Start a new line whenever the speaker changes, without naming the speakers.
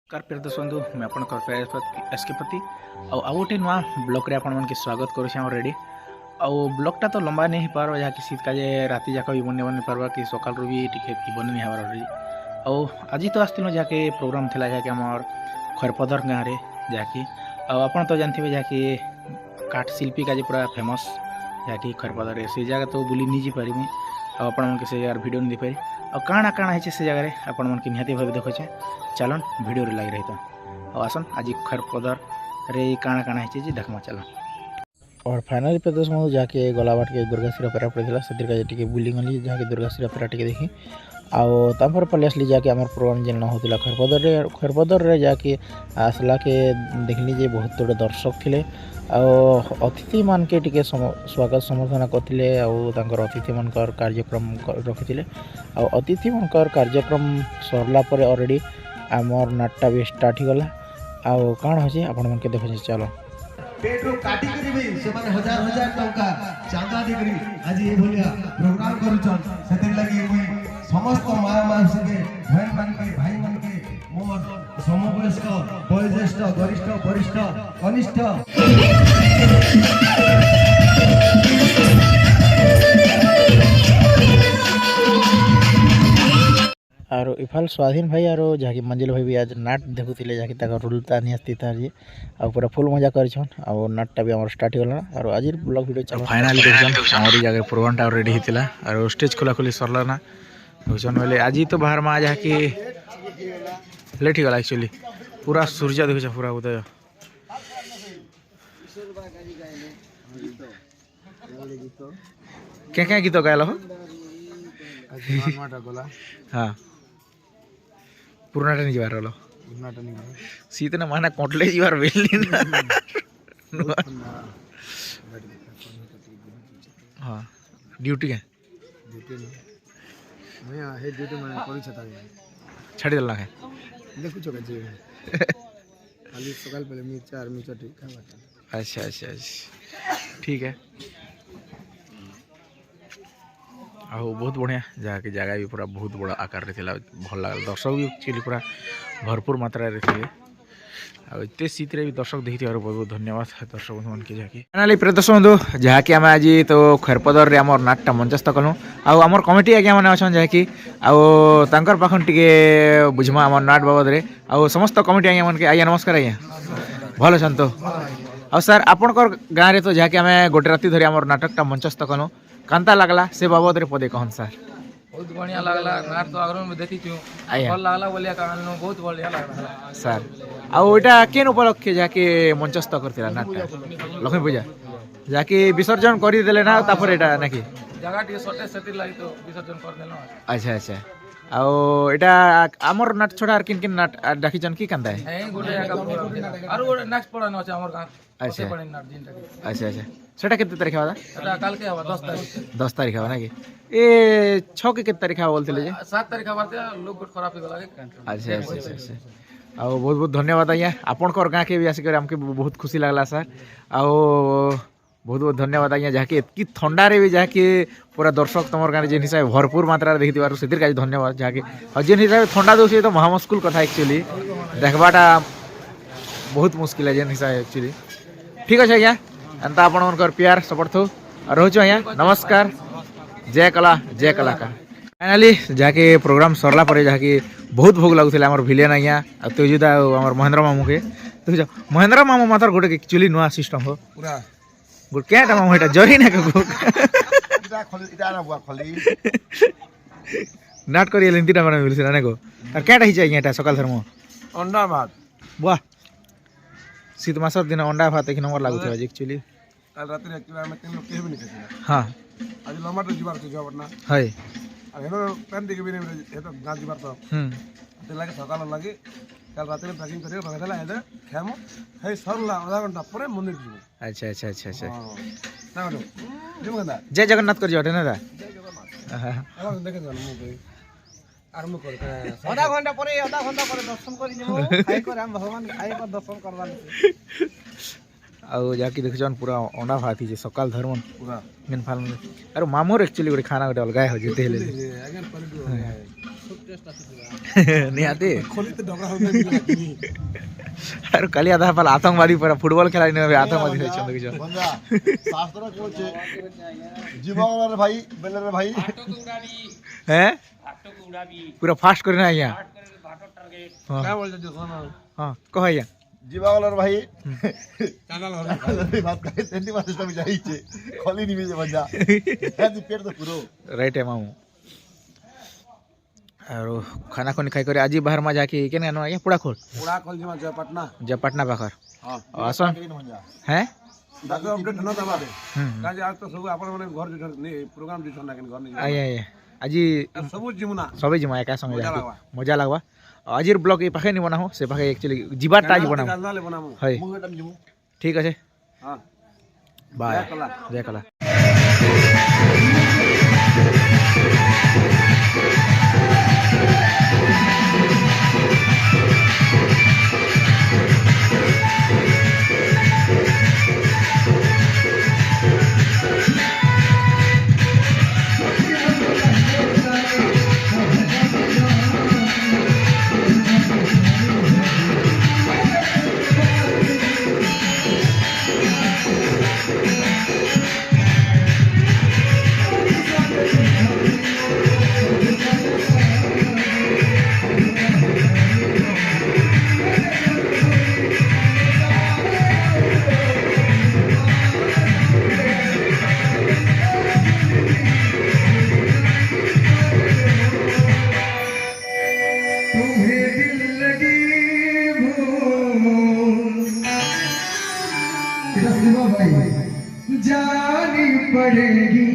नमस्कार प्रिय दर्शक बंधु मैं आपंकर एसके पति आउ गोटे नुआ ब्लॉग रे आपण मन के स्वागत करुछे हम रेडी आउ ब्लॉगटा तो लंबा नहीं पार जहाँ कि शीत काजे राति जाक भी बन बन पार्बा कि सकाल भी टिके बन नहीं हबार रेडी आउ आज तो आसलु जहाँ के प्रोग्राम थिला जहाँ कि आमर खरपदर गाँव रे जहाँ कि आपण तो जानते जहाँ कि काठ शिल्पी का पूरा फेमस जहाँ कि खरपदर से जगह तो बुली नहीं जी पारि आपण मन के से यार वीडियो नहीं पारि आ काଣା काଣା है से जगह आपण मन के निहाती भाव देखछे चलन वीडियो रे लगी रही तो आसन आज खरपदर रे काଣା काଣା है जी देखमा चलन और फाइनली पे दोस्त मैं जाके गलाबाट के दुर्गाश्री पेरा पड़ता से टे बुली गली जहाँ दुर्गाश्री पेरा टे देखी आउर पलि आसली जाके आम प्रोग्राम जेन होता खरपदर रे जाके आसला के देखली जे बहुत गुड़े दर्शक थे अतिथि मान के टिके स्वागत समर्थना करते अतिथि मान कार्यक्रम रखी अतिथि मान कार्यक्रम सरला ऑलरेडी आमर नाटटा भी स्टार्ट हो गला आउ काण होची आपण मन के देखो चलो
पेट्रो काटी करी भी से माने हजार हजार टंका चांदा दे करी आज ए भलिया प्रोग्राम करूछन सेते लागि मुई समस्त माया मानसी के बहन मान के भाई मान के मोर समवयस्क वयोज्येष्ठ गरिष्ठ वरिष्ठ कनिष्ठ
और इफाल स्वाधीन भाई और जहाँकि मंजिल भाई भी आज नाट देखुले जहाँकि रुलता नहीं आसती था पूरा फुल मजा कर नाटटा भी आम स्टार्ट होगा और आज ब्लॉग वीडियो चलो फाइनाली देखन हमारी जगह प्रोग्राम रेडी होता और स्टेज खोला खोली सरला ना देखन बोले आज तो बाहर में जहाँ कि लेट होगा एक्चुअली पूरा सूर्य देख पूरा उदय क्या क्या गीत गायल हाँ पुराना नहीं जीवार रलो सीतना माना कोटले जीवार बेलनी ना हाँ ड्यूटी है
मैं हे ड्यूटी मैंने कोई छता
छाड़ी देला है
देखु छ जे खाली सकाल पहले मिर्चा और मिर्चा ठीक है
अच्छा अच्छा अच्छा ठीक है आ बहुत बढ़िया जहाँ की जगह भी पूरा बहुत बड़ा आकार रे थिला भल लागल दर्शक भी एक्चुअली पूरा भरपूर मात्रा रे थे आते शीत भी दर्शक देखी बहुत बहुत धन्यवाद दर्शक बंधु मन के जहाँकि फाइनाली प्रिय दर्शक बंधु जहाँ कि आम आज तो खरपदर रे आमर नाटटा मंचस्थ कलु आमर कमिटी आज्ञा मैंने अच्छा जहाँ कि आर पाखन टे बुझमा आम नाट बाबद रे आ समस्त कमिटी आज्ञा मन के आज्ञा नमस्कार आज्ञा भल अच्छा तो आ सर आपणकर गाँव में तो जहाँ कि आम गोटे राति धरी आम नाटकटा मंचस्थ कलु कांता लगला से बाबद रे पदे कहन सर
बहुत बढ़िया लगला नाट तो आगरो में देखी थी भल लगला बोलिया कहन बहुत बढ़िया लगला
सर आ ओटा केन उपलक्ष्य जाके मंचस्थ करथिला नाटटा लक्ष्मी पूजा जाके विसर्जन करी देले ना तापर एटा नाकी
जगह टी सटे सेति लागि तो विसर्जन कर देलो
अच्छा अच्छा आ एटा हमर नाट छोड़ा आर किन किन नाट डाकी जन की कांदा है
गोटे आरो गोटे नेक्स्ट पड़ा न हमर गांव
अच्छा
पड़े नाट दिन
अच्छा अच्छा सेटा केते तारीख हवा
एटा काल के हवा 10 तारीख
10 तारीख हवा नाकी ए 6 के केते तारीख हवा बोलथिले जे
7 तारीख हवा लोग गोट खराब हो गला के
अच्छा अच्छा अच्छा आ बहुत बहुत धन्यवाद आज्ञा आपणकर गाँ के भी आसिक आमके बहुत खुशी लगला सर आ बहुत बहुत धन्यवाद आज्ञा जहाँकि एतकी थंडारे भी जहाँकि पूरा दर्शक तुम गाँव जेन हिसाब भरपूर मात्रा देखी से धन्यवाद जहाँकि जेन हिसाब से थंडा दूसरी तो महामुस्किल कथा एक्चुअली देखवाटा बहुत मुस्किल है जेन हिसाब एक्चुअली ठीक अच्छे आज्ञा एंता आपणकर प्यार सपोर्ट थो रोचु आज्ञा नमस्कार जय कला जय कलाकार फाइनाली जहाँकि प्रोग्राम सरला पर जहाँकि बहुत भोग लगुला आम भिलेन आज्ञा तेजुदा आम महेंद्र मामू के तो महेंद्र मामू मात्र गोटे एक्चुअली नुआ सिस्टम हो
पूरा
गोटे क्या मामू एटा जरी ना नाट कर तीन मैंने मिलसे ना को क्या आज्ञा सकाल धर्म
अंडा भात
वाह शीत मास दिन अंडा भात एक नंबर लगुता एक्चुअली
कल रात में तीन लोग के भी नहीं खाते
हाँ
आज लमाटर जीवार तो जब ना
है
हेनो पेन दिके भी नहीं हे तो गांव जीवार तो ते लागे सकाल लागे कल रात में पैकिंग करियो रखला है खेमो हे सरला आधा घंटा परे मंदिर जीवो
अच्छा अच्छा अच्छा अच्छा
ना रो जीवंदा
जय जगन्नाथ कर जटे ना दा
अब देखे जानो मु आरंभ कर
आधा घंटा पर दर्शन करी जेमो खाई कर हम भगवान खाई पर दर्शन करवा
ଆଉ ଯାହାକି ଦେଖୁଛନ୍ ପୁରା ଅଣ୍ଡା ଭାତ ହେଇଛି ସକାଳ ଧର୍ମନ୍
ପୁରା
ମେନ୍ ଫାର୍ମ ଆରେ ମାମୁର ଆକ୍ଚୁଆଲି ଗୋଟେ ଖାନା ଗୋଟେ ଅଲଗା ହଉଛି ଯେତେ ହେଲେ ନିହାତି ଆରେ କାଲି ଆଧା ପାଲା ଆତଙ୍କବାଦୀ ପରା ଫୁଟବଲ ଖେଳାଳି ନେବେ ଆତଙ୍କବାଦୀ ହେଇଛନ୍ତି ଦେଖୁଛ
ଶାସ୍ତ୍ର କହୁଛେ ଜୀବନରେ ଭାଇ ବେଲରେ ଭାଇ
হ্যাঁ পুরো ফাস্ট করে না আজ্ঞা হ্যাঁ কহ আজ্ঞা
ଜୀବଗଲର ଭାଇ ଭାତ ଖାଇ ସେମିତି ମାଛ ବି ଯାଇଛେ ଖଲି ନିମିଜେ ମଜା ଏମିତି ପେଟ ତ ପୁରୋ
রাইট है মামু আর খানা খনি খাই করে আজি বাহার মা যাকে কেন আনো আজ্ঞা পুরা খোল
ପୁରା ଖଲି ଯିମା ଜୟପାଟନା
যে পাটনা পাখর
ହଁ
আসন হ্যাঁ
ତାକୁ ଅପଡେଟ୍ ନ ଦେବା
হুম
କାଜେ ଆজ ତ ସବୁ ଆପଣ ମାନେ ଘର ଯୋଉଛନ୍ତି ପ୍ରୋଗ୍ରାମ ଦିଛନ୍ ନା କେନ ଘର ନେଇ
আজ্ঞা আজ্ঞা আজি
ସବୁ ଯିମୁ ନା
সবাই জিমা একা সঙ্গে
মজা
যাকে
লাগবা।
মজা লাগবা আজির ব্লগ এই পাখে নি বানাও সে পাখে একচুয়ালি জিবারটা আজ বানাও
গান্ধালে বনামু
হয়
ମୁଁ ଏଟା ଯିମୁ
ঠিক আছে
ହଁ
বাই
ଜୟ କଲା।
জয় কলা
जानी पड़ेगी